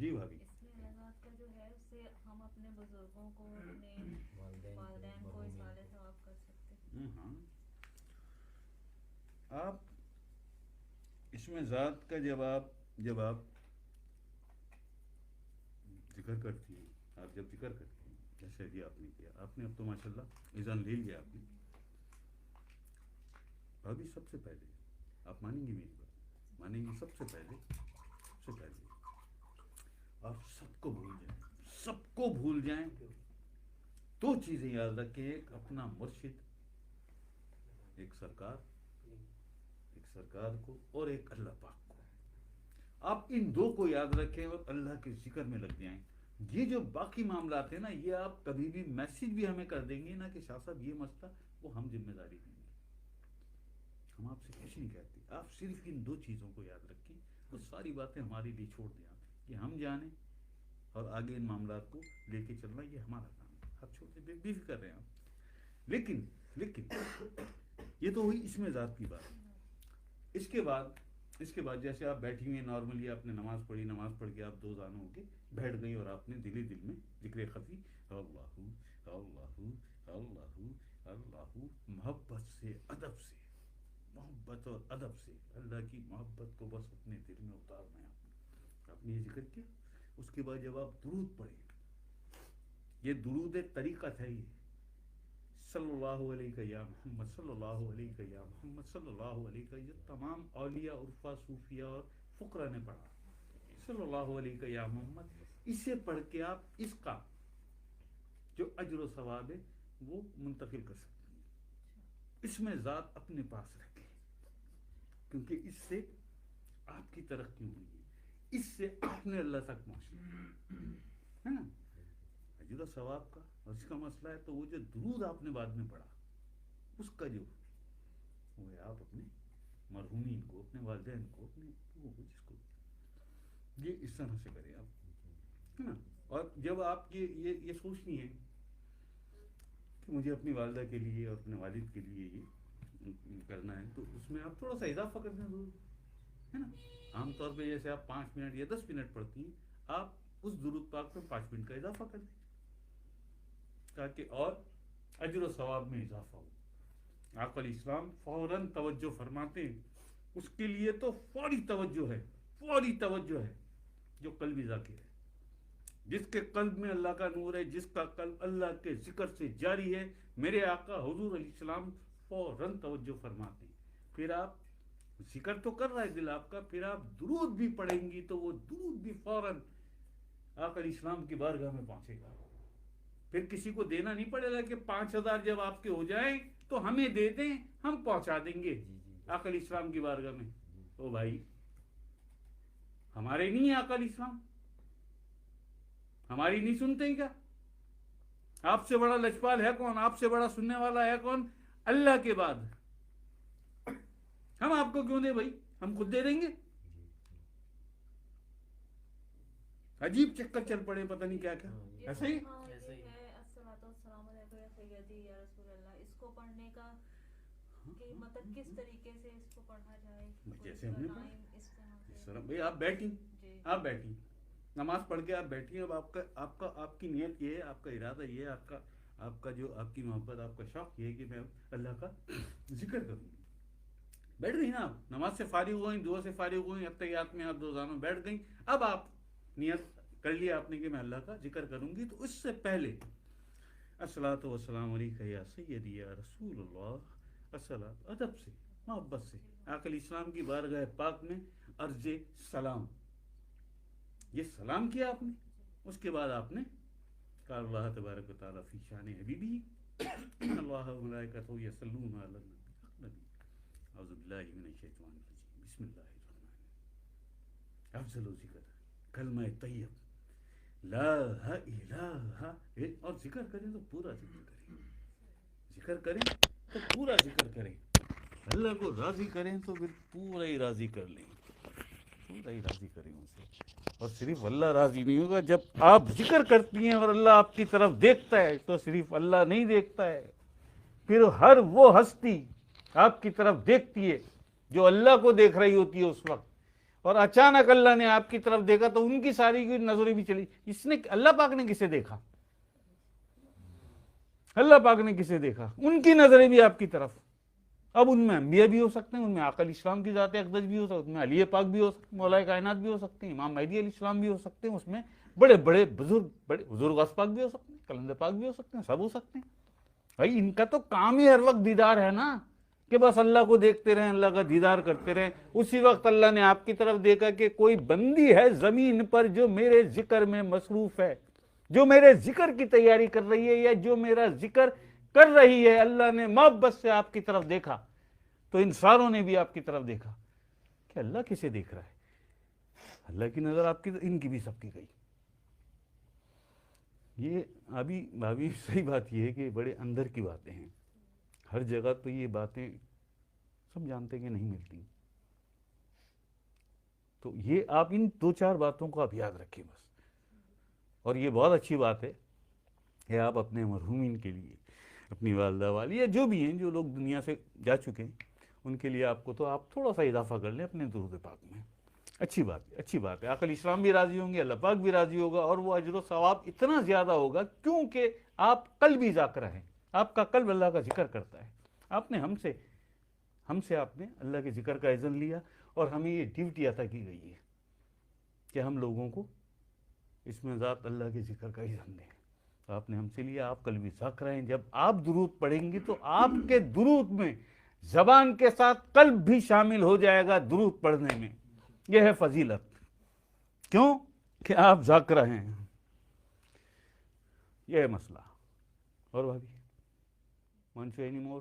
جی بھابھی. اس میں اعزاز کا جو ہے اس سے ہم اپنے بزرگوں کو اپنے والدین کو اصالہ ثواب کر سکتے ہیں. ہاں آپ اس میں ذات کا جب آپ ذکر کرتی ہیں، آپ جب ذکر کرتی ہیں جیسے ابھی آپ نے کیا، آپ نے اب تو ماشاء اللہ اذان لے لیا آپ نے. ابھی سب سے پہلے آپ مانیں گی میری بات، مانیں گی سب سے پہلے آپ سب کو بھول جائیں. دو چیزیں یاد رکھیں، ایک اپنا مرشد، ایک سرکار کو، اور ایک اللہ پاک کو. آپ ان دو کو یاد رکھیں اور اللہ کے ذکر میں لگ جائیں. یہ جو باقی معاملات ہیں نا، یہ آپ کبھی بھی میسج بھی ہمیں کر دیں گے نا کہ شاہ صاحب یہ مسئلہ، وہ ہم ذمہ داری دیں گے. ہم آپ سے کچھ نہیں کہتے، آپ صرف ان دو چیزوں کو یاد رکھیں. وہ ساری باتیں ہمارے لیے چھوڑ دیں آپ، کہ ہم جانیں اور آگے ان معاملات کو لے کے چلنا یہ ہمارا کام ہے. آپ چھوڑ دیں، بے فکر رہے ہیں آپ. لیکن یہ تو ہوئی اس میں ذات کی بات. اس کے بعد جیسے آپ بیٹھی ہوئی ہیں نارملی، آپ نے نماز پڑھی، نماز پڑھ کے آپ دو زانوں ہو کے بیٹھ گئی اور آپ نے دل میں ذکر خفی اللہ اللہ محبت سے، ادب سے، محبت اور ادب سے اللہ کی محبت کو بس اپنے دل میں اتارنا ہے. آپ نے یہ ذکر کیا. اس کے بعد جب آپ درود پڑھیں، یہ درود ایک طریقہ تھا، یہ صلی اللہ علیہ یا محمد، صلی اللہ علیہ یا محمد، صلی اللہ علیہ، یہ تمام اولیاء، عرفا، صوفیاء اور فقراء نے پڑھا. صلی اللہ علیہ یا محمد، اسے پڑھ کے آپ اس کا جو اجر و ثواب ہے وہ منتقل کر سکتے ہیں. اس میں ذات اپنے پاس رکھیں، کیونکہ اس سے آپ کی ترقی ہوئی ہے، اس سے آپ نے اللہ تک پہنچنا ہے نا. اجر و ثواب کا اور اس کا مسئلہ ہے تو وہ جو درود آپ نے بعد میں پڑھا، اس کا جو وہ ہے، آپ اپنے مرحومین کو، اپنے والدین کو، اپنے جس کو یہ اس طرح سے کریں آپ، ہے نا. اور جب آپ یہ سوچنی ہے کہ مجھے اپنی والدہ کے لیے اور اپنے والد کے لیے یہ کرنا ہے، تو اس میں آپ تھوڑا سا اضافہ کر دیں ضرور، ہے نا. عام طور پہ جیسے آپ 5 منٹ یا 10 منٹ پڑھتی ہیں، آپ اس درود پاک پہ 5 منٹ کا اضافہ کر دیں تاکہ اور اجر و ثواب میں اضافہ ہو. آقا علیہ السلام فوراً توجہ فرماتے ہیں. اس کے لیے تو فوری توجہ ہے جو قلبی ذاکر ہے، جس کے قلب میں اللہ کا نور ہے، جس کا قلب اللہ کے ذکر سے جاری ہے. میرے آقا حضور علیہ السلام فوراً توجہ فرماتے ہیں. پھر آپ ذکر تو کر رہا ہے دل آپ کا، پھر آپ درود بھی پڑھیں گی تو وہ درود بھی فوراً آقا علیہ السلام کی بارگاہ میں پہنچے گا. پھر کسی کو دینا نہیں پڑے گا کہ 5000 جب آپ کے ہو جائیں تو ہمیں دے دیں، ہم پہنچا دیں گے آقا علیہ السلام کی بارگاہ میں. او بھائی، ہمارے نہیں ہے آقا علیہ السلام، ہماری نہیں سنتے ہیں کیا؟ آپ سے بڑا لجپال ہے کون؟ آپ سے بڑا سننے والا ہے کون اللہ کے بعد؟ ہم آپ کو کیوں دیں بھائی، ہم خود دے دیں گے. عجیب چکر چل پڑے، پتہ نہیں کیا ایسا ہی. اس کو پڑھنے کا کہ مطلب کس طریقے سے اس کو پڑھنا جائے، جیسے ہم نے پڑھا اس اس طرح. بھائی آپ بیٹھی نماز پڑھ کے آپ بیٹھی ہیں. اب آپ کی نیت یہ ہے، آپ کا ارادہ یہ ہے، آپ کی محبت، آپ کا شوق یہ ہے کہ میں اللہ کا ذکر کروں گی. بیٹھ گئی نا آپ، نماز سے فارغ ہو گئی، دعا سے فارغ ہو گئی، اتحیات میں آپ 2 زانوں بیٹھ گئی. اب آپ نیت کر لیا آپ نے کہ میں اللہ کا ذکر کروں گی. تو اس سے پہلے الصلاۃ والسلام علیک یا سیدی یا رسول اللہ، الصلاۃ، ادب سے، محبت سے آقا علیہ السلام کی بارگاہ پاک میں عرض سلام، یہ سلام کیا آپ نے. اس کے بعد آپ نے کہا اللہ تبارک و تعالیٰ فی شان حبیبی اللہ و ملائکتہ یصلون علی النبی، اعوذ باللہ من الشیطان الرجیم، بسم اللہ الرحمن الرحیم. افضل و ذکر کلمہ طیب لا الہ، اور ذکر کریں تو پورا ذکر کریں تو پورا ذکر کریں. اللہ کو راضی کریں تو پھر پورا ہی راضی کر لیں، پورا ہی راضی کریں اسے. اور صرف اللہ راضی نہیں ہوگا، جب آپ ذکر کرتی ہیں اور اللہ آپ کی طرف دیکھتا ہے تو صرف اللہ نہیں دیکھتا ہے، پھر ہر وہ ہستی آپ کی طرف دیکھتی ہے جو اللہ کو دیکھ رہی ہوتی ہے اس وقت. اور اچانک اللہ نے آپ کی طرف دیکھا تو ان کی ساری کی نظریں بھی چلی. اس نے اللہ پاک نے کسے دیکھا؟ اللہ پاک نے کسے دیکھا؟ ان کی نظریں بھی آپ کی طرف. اب ان میں انبیاء بھی ہو سکتے ہیں، ان میں آقا علیہ السلام کی ذات اقدس بھی ہو سکتے ہیں، ان میں علی پاک بھی ہو سکتے ہیں، مولا کائنات بھی ہو سکتے ہیں، امام مہدی علیہ السلام بھی ہو سکتے ہیں، اس میں بڑے بڑے بزرگ، بڑے حضور غوث پاک بھی ہو سکتے ہیں، کلندر پاک بھی ہو سکتے ہیں، سب ہو سکتے ہیں. بھائی ان کا تو کام ہی ہر وقت دیدار ہے نا، کہ بس اللہ کو دیکھتے رہیں، اللہ کا دیدار کرتے رہیں. اسی وقت اللہ نے آپ کی طرف دیکھا کہ کوئی بندی ہے زمین پر جو میرے ذکر میں مصروف ہے، جو میرے ذکر کی تیاری کر رہی ہے، یا جو میرا ذکر کر رہی ہے. اللہ نے محبت سے آپ کی طرف دیکھا تو ان ساروں نے بھی آپ کی طرف دیکھا کہ اللہ کسے دیکھ رہا ہے. اللہ کی نظر آپ کی، ان کی بھی سب کی گئی. یہ ابھی صحیح بات یہ ہے کہ بڑے اندر کی باتیں ہیں. ہر جگہ تو یہ باتیں سب جانتے کہ نہیں ملتی. تو یہ آپ ان 2-4 باتوں کو آپ یاد رکھیں بس. اور یہ بہت اچھی بات ہے کہ آپ اپنے مرحومین کے لیے، اپنی والدہ والی یا جو بھی ہیں جو لوگ دنیا سے جا چکے ہیں، ان کے لیے آپ کو تو آپ تھوڑا سا اضافہ کر لیں اپنے درود پاک میں. اچھی بات ہے، اچھی بات ہے. آقا علیہ السلام بھی راضی ہوں گے، اللہ پاک بھی راضی ہوگا، اور وہ اجر و ثواب اتنا زیادہ ہوگا کیونکہ آپ قلبی ذاکرہ ہیں. آپ کا قلب اللہ کا ذکر کرتا ہے. آپ نے ہم سے آپ نے اللہ کے ذکر کا اذن لیا، اور ہمیں یہ ڈیوٹی عطا کی گئی ہے کہ ہم لوگوں کو اس میں ذات اللہ کے ذکر کا اذن دیں. آپ نے ہم سے لیا، آپ قلبی ذاکرہ ہیں. جب آپ درود پڑھیں گے تو آپ کے درود میں زبان کے ساتھ قلب بھی شامل ہو جائے گا درود پڑھنے میں. یہ ہے فضیلت. کیوں؟ کہ آپ ذاکرہ ہیں. یہ ہے مسئلہ. اور بھابھی وانٹ یو اینی مور؟